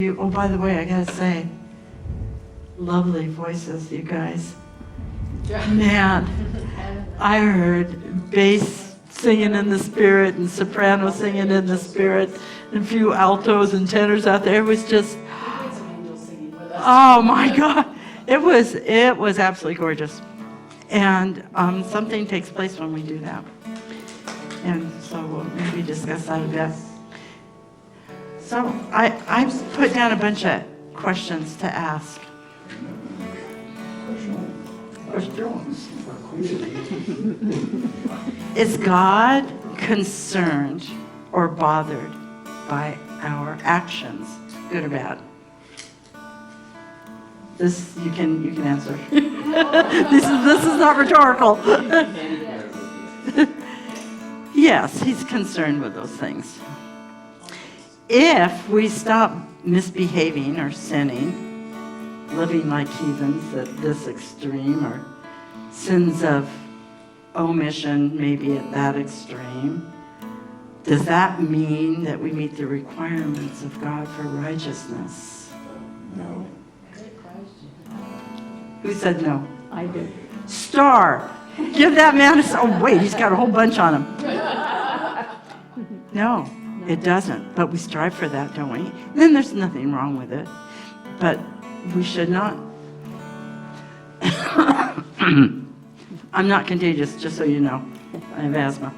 Oh, by the way, I gotta say, lovely voices, you guys. Man, I heard bass singing in the spirit and soprano singing in the spirit and a few altos and tenors out there. It was just, oh my God. It was absolutely gorgeous. And something takes place when we do that. And so we'll maybe discuss that a bit. So I put down a bunch of questions to ask. Is God concerned or bothered by our actions, good or bad? This you can answer. This is not rhetorical. Yes, he's concerned with those things. If we stop misbehaving or sinning, living like heathens at this extreme, or sins of omission maybe at that extreme, does that mean that we meet the requirements of God for righteousness? No. Who said no? I did. Star. Give that man a... Oh, wait, he's got a whole bunch on him. No. It doesn't, but we strive for that, don't we? And then there's nothing wrong with it, but we should not. I'm not contagious, just so you know. I have asthma.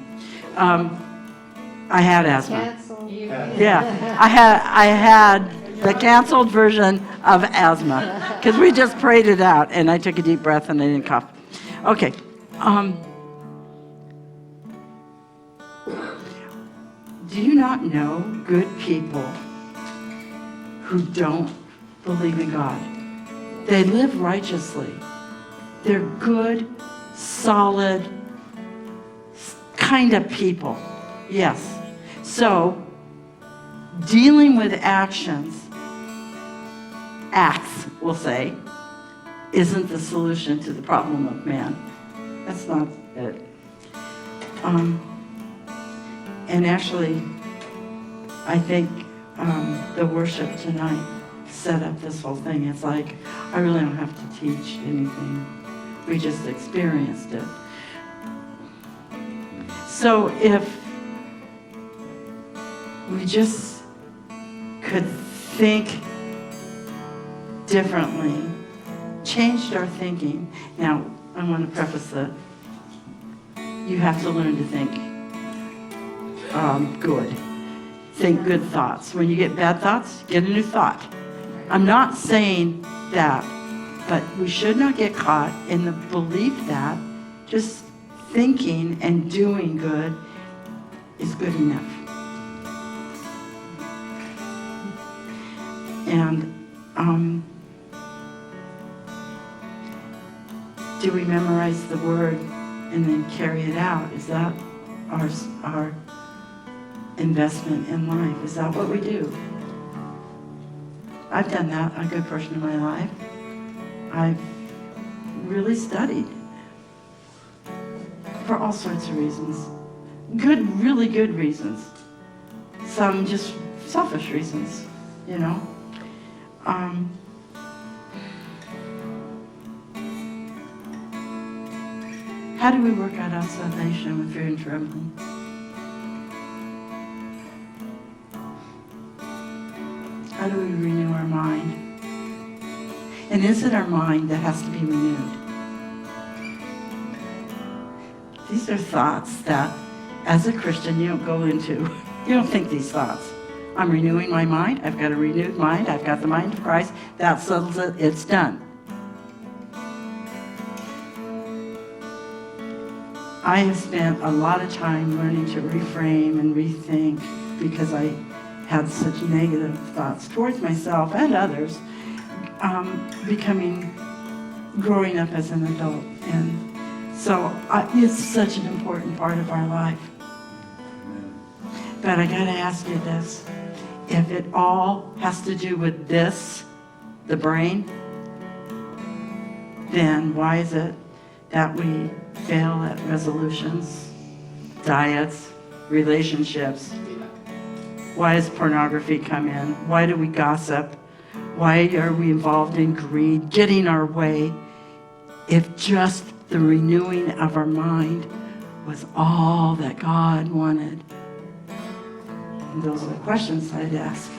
I had asthma. Yeah, I had the canceled version of asthma because we just prayed it out, and I took a deep breath and I didn't cough. Okay. Do you not know good people who don't believe in God? They live righteously. They're good, solid, kind of people. Yes. So, dealing with acts, we'll say, isn't the solution to the problem of man. That's not it. And actually, I think the worship tonight set up this whole thing. It's like, I really don't have to teach anything. We just experienced it. So if we just could think differently, changed our thinking. Now, I want to preface that you have to learn to think good. Think good thoughts. When you get bad thoughts, get a new thought. I'm not saying that, but we should not get caught in the belief that just thinking and doing good is good enough. And do we memorize the word and then carry it out? Is that our investment in life? Is that what we do? I've done that a good portion of my life. I've really studied for all sorts of reasons. Good, really good reasons. Some just selfish reasons, you know. How do we work out our salvation with fear and trembling? How do we renew our mind? And is it our mind that has to be renewed? These are thoughts that, as a Christian, you don't go into. You don't think these thoughts. I'm renewing my mind. I've got a renewed mind. I've got the mind of Christ. That settles it. It's done. I have spent a lot of time learning to reframe and rethink because I had such negative thoughts towards myself and others, growing up as an adult. And so it's such an important part of our life. But I gotta ask you this. If it all has to do with this, the brain, then why is it that we fail at resolutions, diets, relationships, Why has pornography come in? Why do we gossip? Why are we involved in greed, getting our way? If just the renewing of our mind was all that God wanted. And those are the questions I'd ask.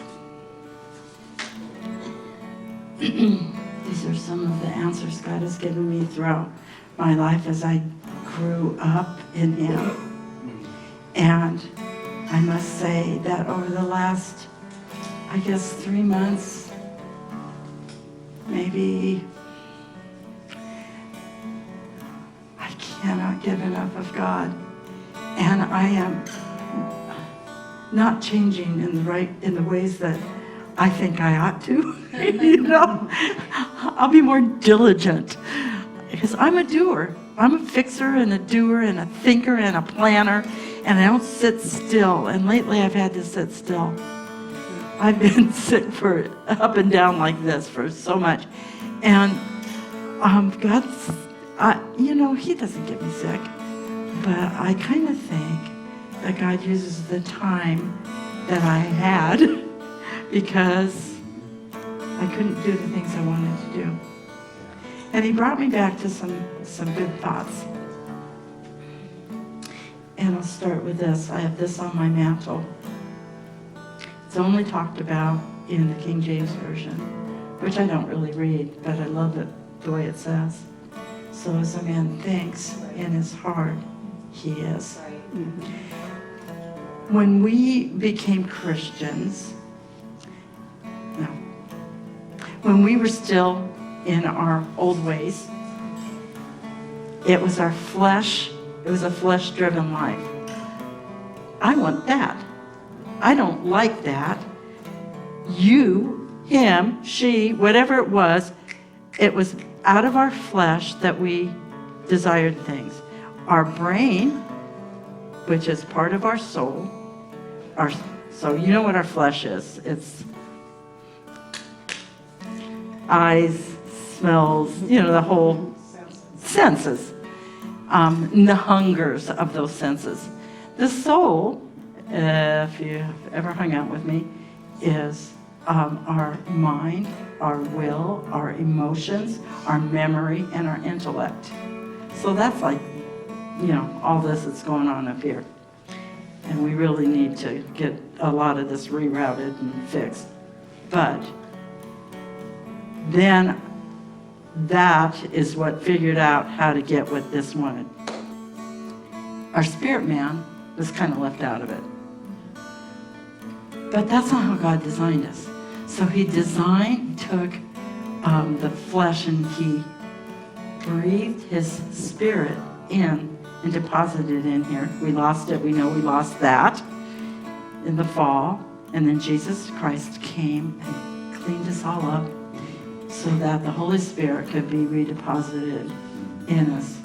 These are some of the answers God has given me throughout my life as I grew up in Him. And I must say that over the last, 3 months, maybe, I cannot get enough of God. And I am not changing in the ways that I think I ought to. I'll be more diligent because I'm a doer. I'm a fixer and a doer and a thinker and a planner, and I don't sit still. And lately I've had to sit still. I've been sick for up and down like this for so much. And God's, He doesn't get me sick. But I kind of think that God uses the time that I had because I couldn't do the things I wanted to do. And He brought me back to some good thoughts. And I'll start with this. I have this on my mantle. It's only talked about in the King James Version, which I don't really read, but I love it the way it says. So as a man thinks in his heart, he is. When we became Christians, when we were still in our old ways, it was our flesh. It was a flesh-driven life. I want that. I don't like that. You, him, she, whatever it was out of our flesh that we desired things. Our brain, which is part of our soul, so you know what our flesh is. It's eyes, smells, the whole senses. And the hungers of those senses. The soul, if you've ever hung out with me, is our mind, our will, our emotions, our memory, and our intellect. So that's like, all this that's going on up here. And we really need to get a lot of this rerouted and fixed. But then that is what figured out how to get what this wanted. Our spirit man was kind of left out of it. But that's not how God designed us. So He took the flesh and He breathed His spirit in and deposited it in here. We lost it. We know we lost that in the fall. And then Jesus Christ came and cleaned us all up, so that the Holy Spirit could be redeposited in us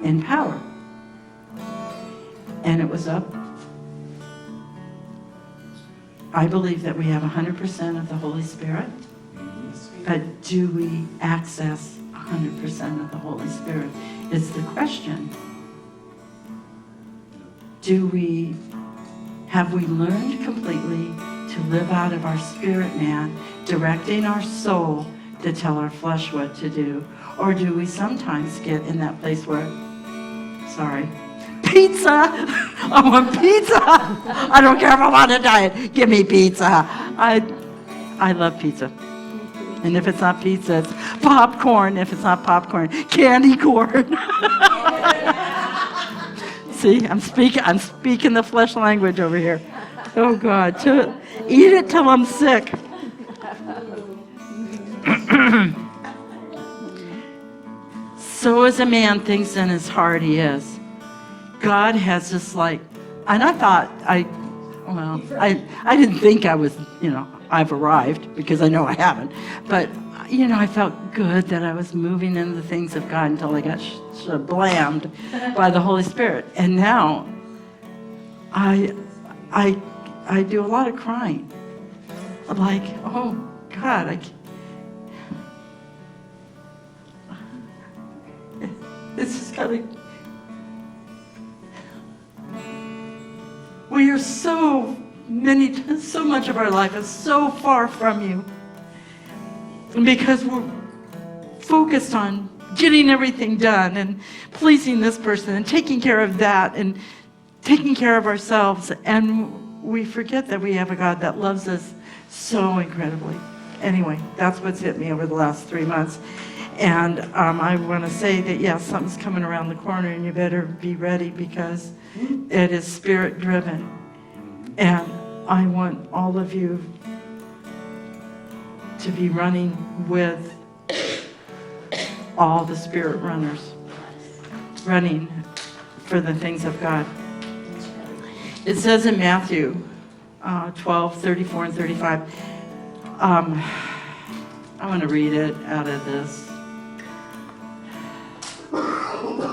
in power. And it was up. I believe that we have 100% of the Holy Spirit, but do we access 100% of the Holy Spirit? Is the question. Have we learned completely to live out of our spirit man, directing our soul to tell our flesh what to do? Or do we sometimes get in that place where, pizza! I want pizza! I don't care if I'm on a diet. Give me pizza. I love pizza. And if it's not pizza, it's popcorn. If it's not popcorn, candy corn. See, I'm speaking the flesh language over here. Oh God, eat it till I'm sick. So as a man thinks in his heart, he is. God has this and I thought I didn't think I was, I've arrived, because I know I haven't. But, I felt good that I was moving in the things of God until I got shablammed by the Holy Spirit. And now I do a lot of crying. Like, oh God, it's just kind of, we are so so much of our life is so far from you. Because we're focused on getting everything done and pleasing this person and taking care of that and taking care of ourselves. And we forget that we have a God that loves us so incredibly. Anyway, that's what's hit me over the last 3 months. And I want to say that, yes, something's coming around the corner and you better be ready because it is spirit driven. And I want all of you to be running with all the spirit runners, running for the things of God. It says in Matthew 12, 34 and 35, I want to read it out of this.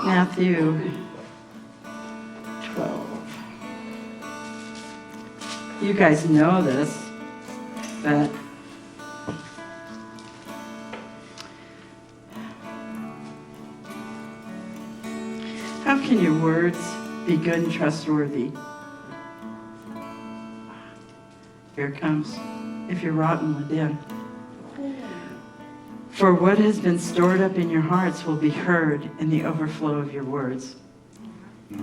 Matthew 12. You guys know this, but how can your words be good and trustworthy? Here it comes. If you're rotten within. For what has been stored up in your hearts will be heard in the overflow of your words.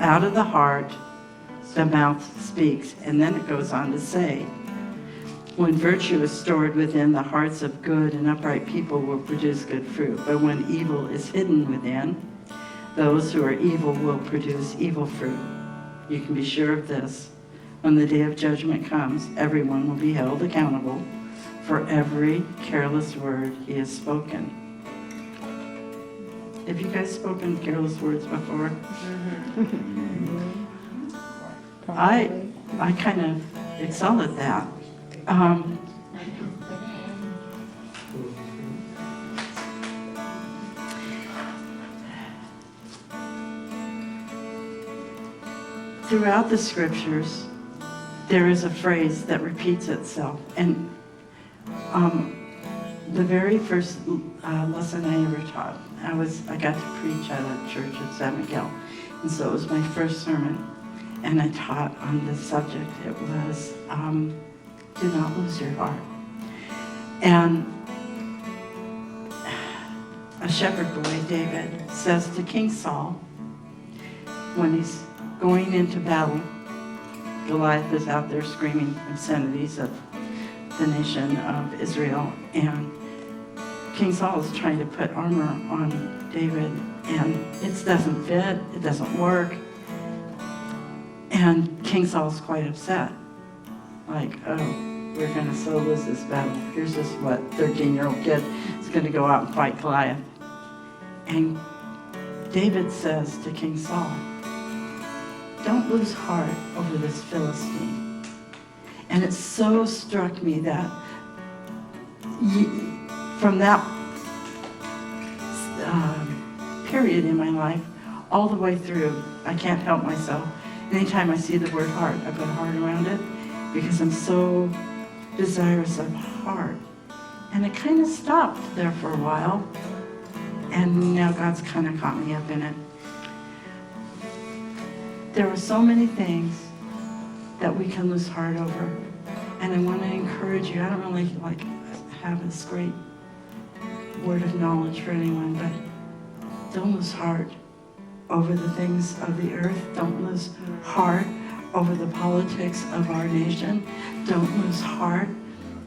Out of the heart, the mouth speaks. And then it goes on to say, when virtue is stored within, the hearts of good and upright people will produce good fruit. But when evil is hidden within, those who are evil will produce evil fruit. You can be sure of this. When the day of judgment comes, everyone will be held accountable for every careless word he has spoken. Have you guys spoken careless words before? I kind of excel at that. Throughout the scriptures, there is a phrase that repeats itself. And the very first lesson I ever taught, I got to preach at a church at San Miguel. And so it was my first sermon. And I taught on this subject. It was, do not lose your heart. And a shepherd boy, David, says to King Saul, when he's going into battle, Goliath is out there screaming obscenities of the nation of Israel, and King Saul is trying to put armor on David, and it doesn't fit, it doesn't work, and King Saul's quite upset. Like, oh, we're going to so lose this battle. Here's this, 13-year-old kid is going to go out and fight Goliath. And David says to King Saul, don't lose heart over this Philistine. And it so struck me that from that period in my life, all the way through, I can't help myself. Anytime I see the word heart, I put a heart around it because I'm so desirous of heart. And it kind of stopped there for a while. And now God's kind of caught me up in it. There are so many things that we can lose heart over. And I want to encourage you. I don't really have this great word of knowledge for anyone, but don't lose heart over the things of the earth. Don't lose heart over the politics of our nation. Don't lose heart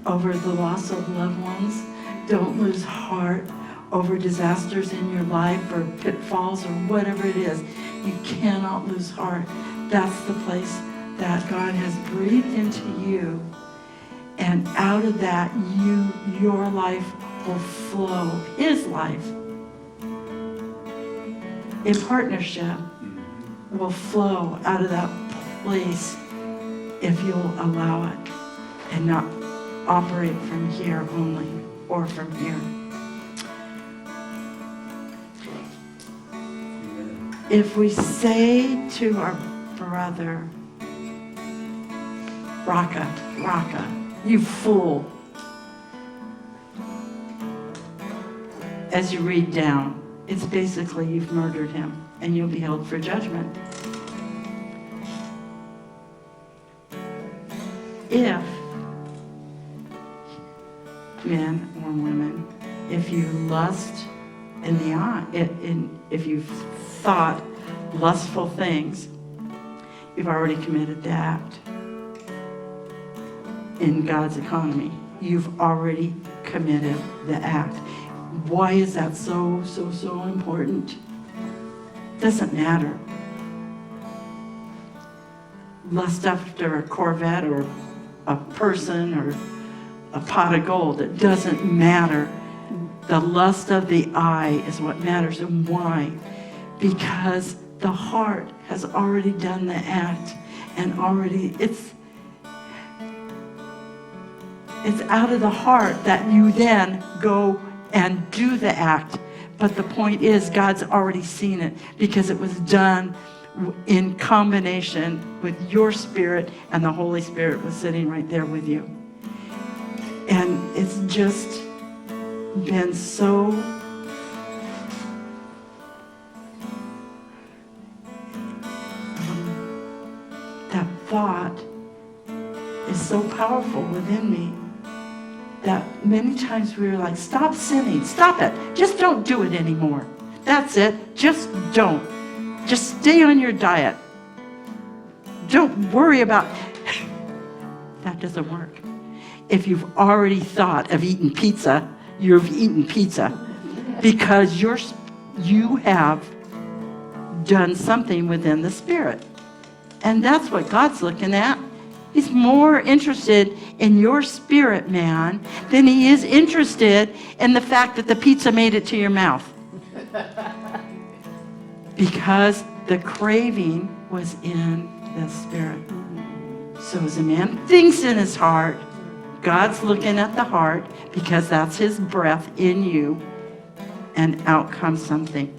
over the loss of loved ones. Don't lose heart over disasters in your life or pitfalls or whatever it is. You cannot lose heart. That's the place that God has breathed into you. And out of that, your life will flow. His life, in partnership, will flow out of that place if you'll allow it and not operate from here only or from here. If we say to our brother, Raka, you fool, as you read down, it's basically you've murdered him and you'll be held for judgment. if, men or women, if you lust in the eye, if you've thought lustful things, you've already committed the act. In God's economy, you've already committed the act. Why is that so important? Doesn't matter. Lust after a Corvette or a person or a pot of gold, it doesn't matter. The lust of the eye is what matters. And why? Because the heart has already done the act, and already it's out of the heart that you then go and do the act. But the point is, God's already seen it because it was done in combination with your spirit, and the Holy Spirit was sitting right there with you. And it's just been so that thought is so powerful within me that many times we were like, stop sinning, stop it, just don't do it anymore. That's it, just don't. Just stay on your diet. Don't worry about that. Doesn't work. If you've already thought of eating pizza, you've eaten pizza because you have done something within the spirit. And that's what God's looking at. He's more interested in your spirit, man, than he is interested in the fact that the pizza made it to your mouth. Because the craving was in the spirit. So as a man thinks in his heart, God's looking at the heart because that's his breath in you, and out comes something.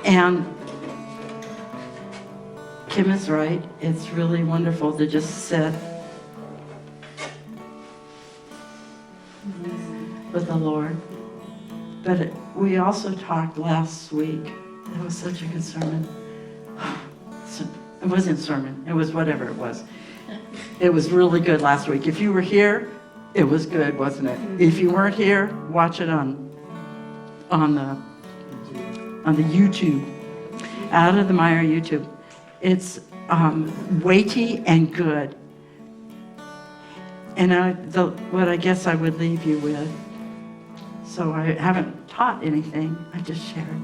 And Kim is right. It's really wonderful to just sit with the Lord. But we also talked last week. It was such a good sermon. It wasn't a sermon. It was whatever it was. It was really good last week. If you were here, it was good, wasn't it? If you weren't here, watch it on the YouTube, Out of the Mire YouTube. It's weighty and good. And what I guess I would leave you with, so I haven't taught anything, I just shared.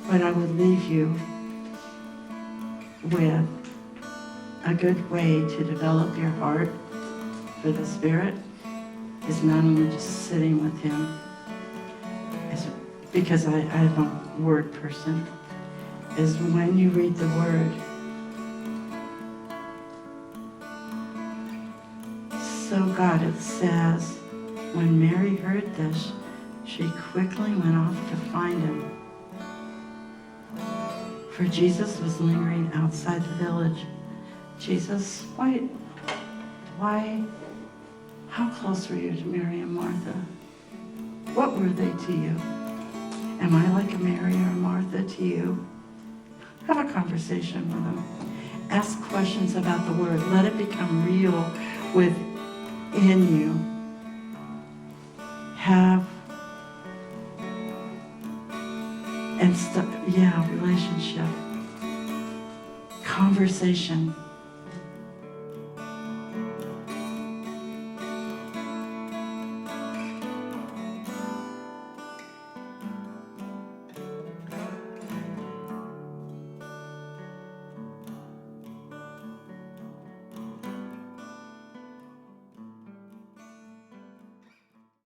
But I would leave you with a good way to develop your heart for the Spirit is not only just sitting with Him, because I'm a word person, is when you read the Word. So God, it says, when Mary heard this, she quickly went off to find him. For Jesus was lingering outside the village. Jesus, why, how close were you to Mary and Martha? What were they to you? Am I like a Mary or a Martha to you? Have a conversation with them. Ask questions about the Word. Let it become real within you. Have relationship, conversation.